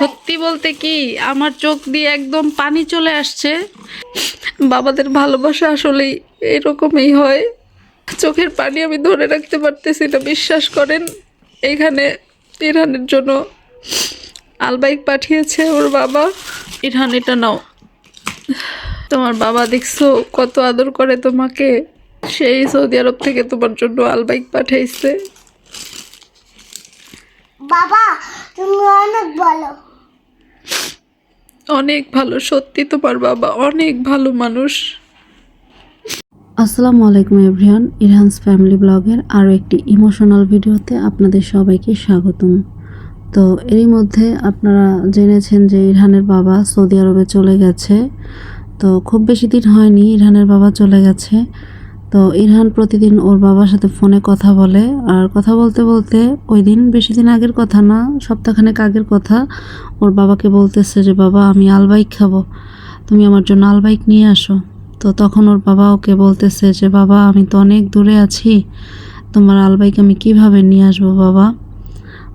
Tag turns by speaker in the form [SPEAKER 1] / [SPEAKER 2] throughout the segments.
[SPEAKER 1] সত্যি বলতে কি আমার চোখ দিয়ে একদম পানি চলে আসছে। বাবাদের ভালোবাসা আসলেই এরকমই হয়। চোখের পানি আমি ধরে রাখতে পারতেছি না, বিশ্বাস করেন। এখানে ইরহানের জন্য আলবাইক পাঠিয়েছে ওর বাবা। ইরহান, এটা নাও। তোমার বাবা দেখছো কত আদর করে তোমাকে, সেই সৌদি আরব থেকে তোমার জন্য আলবাইক পাঠাইছে।
[SPEAKER 2] বাবা তুমি অনেক ভালো।
[SPEAKER 1] অনেক ভালো, সত্যি তোমার বাবা অনেক ভালো মানুষ।
[SPEAKER 3] আসসালামু আলাইকুম এভরিওয়ান, ইরহানস ফ্যামিলি ব্লগের আরও একটি ইমোশনাল ভিডিওতে আপনাদের সবাইকে স্বাগতম। তো এরই মধ্যে আপনারা জেনেছেন যে ইরহানের বাবা সৌদি আরবে চলে গেছে। তো খুব বেশি দিন হয়নি ইরহানের বাবা চলে গেছে। তো ইরহান প্রতিদিন ওর বাবার সাথে ফোনে কথা বলে, আর কথা বলতে বলতে ওই দিন, বেশি দিন আগের কথা না, সপ্তাহখানেক আগের কথা, ওর বাবাকে বলতেছে যে বাবা আমি আলবাইক খাবো, তুমি আমার জন্য আলবাইক নিয়ে আসো। তো তখন ওর বাবা ওকে বলতেছে যে বাবা আমি তো অনেক দূরে আছি, তোমার আলবাইক আমি কিভাবে নিয়ে আসবো বাবা।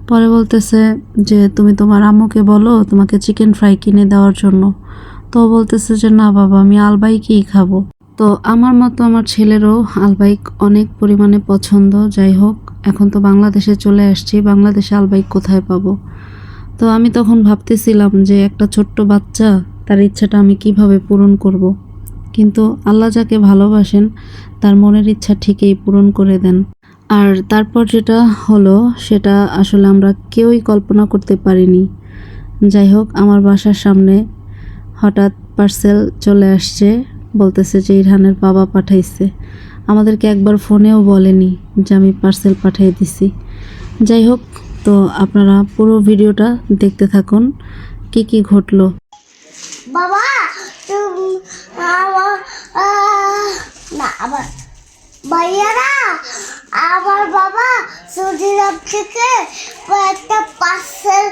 [SPEAKER 3] পরে বলতেছে যে তুমি তোমার আম্মুকে বলো তোমাকে চিকেন ফ্রাই কিনে দেওয়ার জন্য। তো বলতেছে যে না বাবা আমি আলবাইকই খাবো। তো আমার মতো আমার ছেলেরও আলবাইক অনেক পরিমাণে পছন্দ। যাই হোক, এখন তো বাংলাদেশে চলে আসছি, বাংলাদেশে আলবাইক কোথায় পাবো। তো আমি তখন ভাবতেছিলাম যে একটা ছোট্ট বাচ্চা, তার ইচ্ছাটা আমি কিভাবে পূরণ করব। কিন্তু আল্লাহ যাকে ভালোবাসেন তার মনের ইচ্ছা ঠিকই পূরণ করে দেন। আর তারপর যেটা হলো সেটা আসলে আমরা কেউই কল্পনা করতে পারিনি। যাই হোক, আমার বাসার সামনে হঠাৎ পার্সেল চলে আসছে, বলতেছে যে ইরহানের বাবা পাঠাইছে। আমাদেরকে একবার ফোনেও বলেনি যে আমি পার্সেল পাঠিয়ে দিছি। যাই হোক, তো আপনারা পুরো ভিডিওটা দেখতে থাকুন কি কি ঘটলো।
[SPEAKER 2] বাবা তুমি আমার না আবার ভাইয়ারা আমার বাবা সৌদি আরব থেকে একটা পার্সেল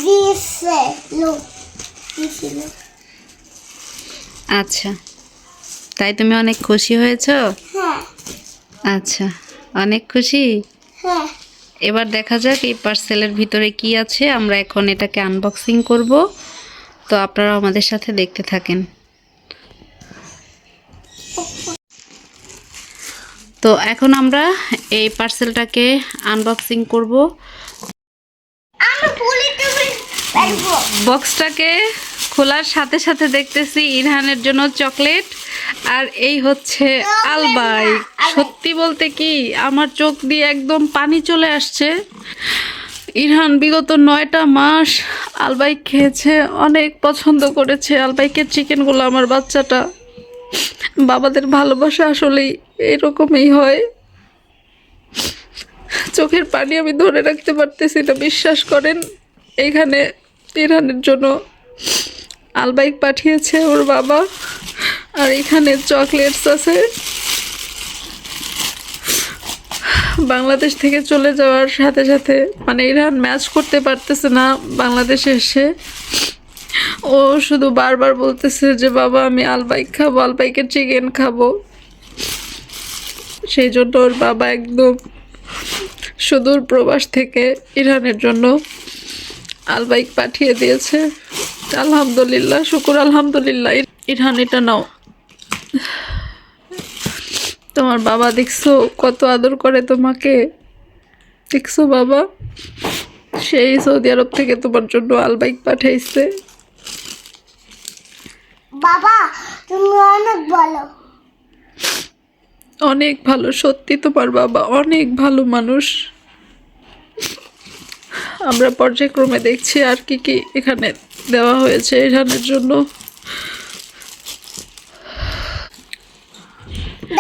[SPEAKER 2] দিয়েছে লোক দিয়েছিল।
[SPEAKER 1] আচ্ছা, তাই তুমি অনেক খুশি হয়েছো?
[SPEAKER 2] হ্যাঁ
[SPEAKER 1] আচ্ছা, অনেক খুশি।
[SPEAKER 2] হ্যাঁ
[SPEAKER 1] এবার দেখা যাক এই পার্সেলের ভিতরে কি আছে। আমরা এখন এটাকে আনবক্সিং করব, তো আপনারা আমাদের সাথে দেখতে থাকেন। তো এখন আমরা এই পার্সেলটাকে আনবক্সিং করব।
[SPEAKER 2] আমি বলি তুমি পারবো।
[SPEAKER 1] বক্সটাকে খোলার সাথে সাথে দেখতেছি ইরহানের জন্য চকলেট, আর এই হচ্ছে আলবাইক। সত্যি বলতে কি আমার চোখ দিয়ে একদম পানি চলে আসছে। ইরহান বিগত 9টা মাস আলবাইক খেয়েছে, অনেক পছন্দ করেছে আলবাইকের চিকেনগুলো। আমার বাচ্চাটা, বাবাদের ভালোবাসা আসলেই এরকমই হয়। চোখের পানি আমি ধরে রাখতে পারতেছি না, বিশ্বাস করেন। এখানে ইরহানের জন্য আলবাইক পাঠিয়েছে ওর বাবা, আর এখানে চকলেটস আছে। বাংলাদেশ থেকে চলে যাওয়ার সাথে সাথে মানে ইরহান ম্যাচ করতে পারতেছে না বাংলাদেশে এসে। ও শুধু বারবার বলতেছে যে বাবা আমি আলবাইক খাবো, আলবাইকের চিকেন খাবো। সেই জন্য ওর বাবা একদম সুদূর প্রবাস থেকে ইরহানের জন্য আলবাইক পাঠিয়ে দিয়েছে। আলহামদুলিল্লাহ, শুকুর আলহামদুলিল্লাহ। ইরহান, এটা নাও। তোমার বাবা দেখছো কত আদর করে তোমাকে, দেখছো বাবা, সেই সৌদি আরব থেকে তোমার জন্য আলবাইক পাঠাইছে।
[SPEAKER 2] বাবা তুমি অনেক ভালো।
[SPEAKER 1] অনেক ভালো, সত্যি তোমার বাবা অনেক ভালো মানুষ। আমরা পর্যায়ক্রমে দেখছি আর কি কি এখানে দেওয়া হয়েছে ইরহানের জন্য।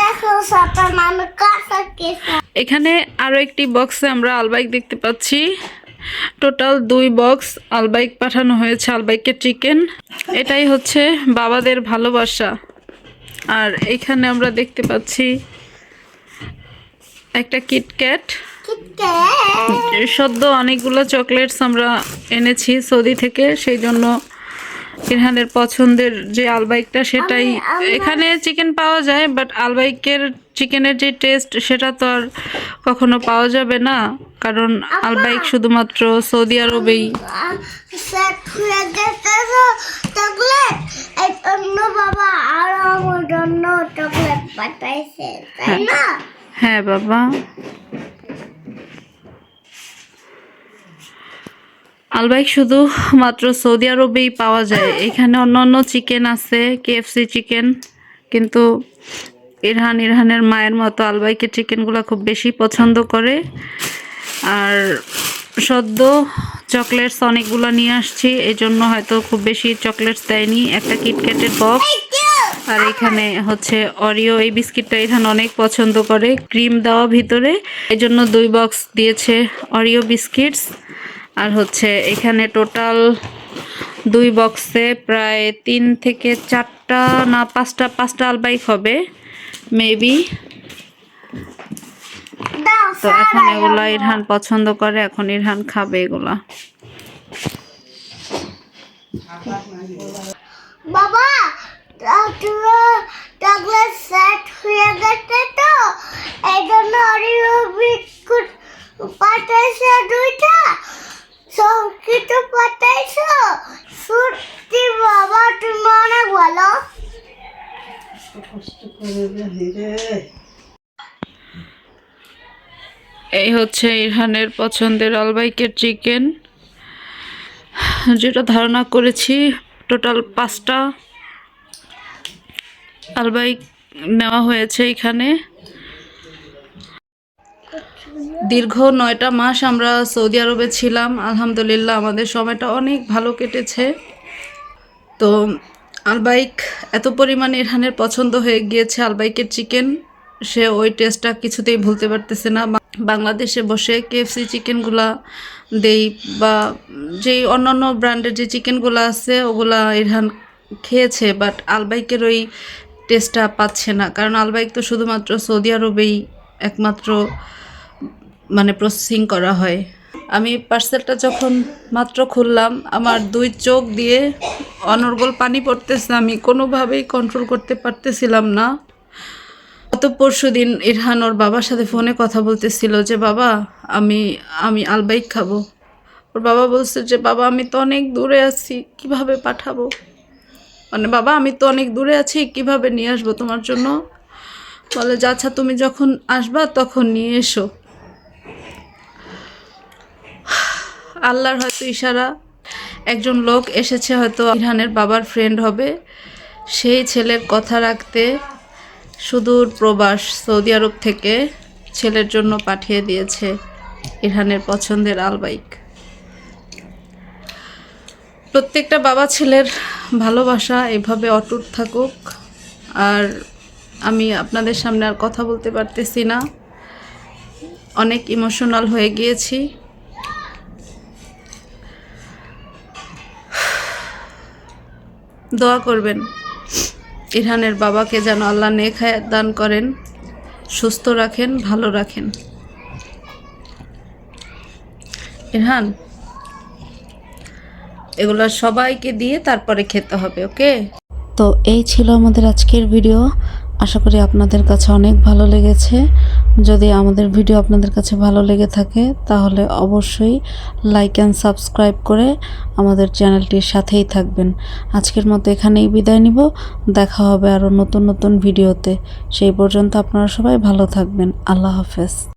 [SPEAKER 2] দেখো সাতার নামে কাঁচা কেসা।
[SPEAKER 1] এখানে আরও একটি বক্সে আমরা আলবাইক দেখতে পাচ্ছি। টোটাল 2 বক্স আলবাইক পাঠানো হয়েছে, আলবাইকের চিকেন। এটাই হচ্ছে বাবাদের ভালোবাসা। আর এখানে আমরা দেখতে পাচ্ছি একটা কিটক্যাট। সদ্য অনেকগুলো চকলেটস আমরা এনেছি সৌদি থেকে, সেই জন্য ইরহানের পছন্দের যে আলবাইকটা সেটাই এখানে চিকেন পাওয়া যায়, বাট আলবাইকের চিকেনের যে টেস্ট সেটা তো আর কখনো পাওয়া যাবে না, কারণ আলবাইক শুধুমাত্র সৌদি আরবেই।
[SPEAKER 2] সেট হয়ে গেছে তো চকলেট, এই জন্য বাবা আর আমার জন্য চকলেট পাঠাইছে, তাই না?
[SPEAKER 1] হ্যাঁ বাবা, আলবাইক শুধু মাত্র সৌদি আরবেই পাওয়া যায়। এখানে অন্যান্য চিকেন আছে, কেএফসি চিকেন, কিন্তু ইরহানের মায়ের মতো আলবাইকের চিকেনগুলো খুব বেশি পছন্দ করে। আর সদ্য চকলেটস অনেকগুলো নিয়ে আসছি, এই জন্য হয়তো খুব বেশি চকলেটস দেয়নি। একটা কিটক্যাটের বক্স, আর এখানে হচ্ছে অরিও। এই বিস্কিটটা ইরহান অনেক পছন্দ করে, ক্রিম দেওয়া ভিতরে, এই জন্য 2 বক্স দিয়েছে অরিও বিস্কিটস। আর হচ্ছে এখানে টোটাল 2 বক্সে প্রায় 3 থেকে 4টা না 5টা আলবাইক হবে মেবি। তো এখন এগুলা ইরহান পছন্দ করে, এখন ইরহান খাবে এগুলা।
[SPEAKER 2] বাবা চকলেট সেট হয়ে গেছে তো, এই জন্য অরিও বিস্কুট পাঠাইছে 2টা, কিছু পাঠাইছো। সত্যি বাবা তুমি অনেক ভালো।
[SPEAKER 1] এই হচ্ছে ইরহানের পছন্দের আলবাইকের চিকেন, যেটা ধারণা করেছি টোটাল 5টা আলবাইক নেওয়া হয়েছে এখানে। দীর্ঘ 9টা মাস আমরা সৌদি আরবে ছিলাম, আলহামদুলিল্লাহ আমাদের সময়টা অনেক ভালো কেটেছে। তো আলবাইক এত পরিমাণে ইরহানের পছন্দ হয়ে গিয়েছে আলবাইকের চিকেন, সে ওই টেস্টটা কিছুতেই ভুলতে পারতেছে না। বাংলাদেশে বসে কেএফসি চিকেনগুলা দেই বা যেই অন্যান্য ব্র্যান্ডের যে চিকেনগুলো আছে ওগুলা ইরহান খেয়েছে, বাট আলবাইকের ওই টেস্টটা পাচ্ছে না, কারণ আলবাইক তো শুধুমাত্র সৌদি আরবেই একমাত্র মানে প্রসেসিং করা হয়। আমি পার্সেলটা যখন মাত্র খুললাম, আমার 2 চোখ দিয়ে অনর্গল পানি পড়তেছে, আমি কোনোভাবেই কন্ট্রোল করতে পারতেছিলাম না। গত পরশুদিন ইরহান ওর বাবার সাথে ফোনে কথা বলতেছিল যে বাবা আমি আলবাইক খাবো। ওর বাবা বলছে যে বাবা আমি তো অনেক দূরে আছি, কিভাবে পাঠাবো, মানে বাবা আমি তো অনেক দূরে আছি, কিভাবে নিয়ে আসবো তোমার জন্য। বলে যে আচ্ছা তুমি যখন আসবা তখন নিয়ে এসো। আল্লাহর হয়তো ইশারা, একজন লোক এসেছে, হয়তো ইরহানের বাবার ফ্রেন্ড হবে, সেই ছেলের কথা রাখতে সুদূর প্রবাস সৌদি আরব থেকে ছেলের জন্য পাঠিয়ে দিয়েছে ইরহানের পছন্দের আলবাইক। প্রত্যেকটা বাবা ছেলের ভালোবাসা এভাবে অটুট থাকুক। আর আমি আপনাদের সামনে আর কথা বলতে পারতেছি না, অনেক ইমোশনাল হয়ে গিয়েছি। দোয়া করবেন ইরহানের বাবাকে যেন আল্লাহ নেক হায়াত দান করেন, সুস্থ রাখেন, ভালো রাখেন। ইরহান এগুলো সবাইকে দিয়ে তারপরে খেতে হবে, ওকে?
[SPEAKER 3] তো এই ছিল আমাদের আজকের ভিডিও। আশা করি আপনাদের কাছে অনেক ভালো লেগেছে। যদি আমাদের ভিডিও আপনাদের কাছে ভালো লেগে থাকে তাহলে অবশ্যই লাইক অ্যান্ড সাবস্ক্রাইব করে আমাদের চ্যানেলটির সাথেই থাকবেন। আজকের মতো এখানেই বিদায় নিব, দেখা হবে আরও নতুন নতুন ভিডিওতে। সেই পর্যন্ত আপনারা সবাই ভালো থাকবেন। আল্লাহ হাফেজ।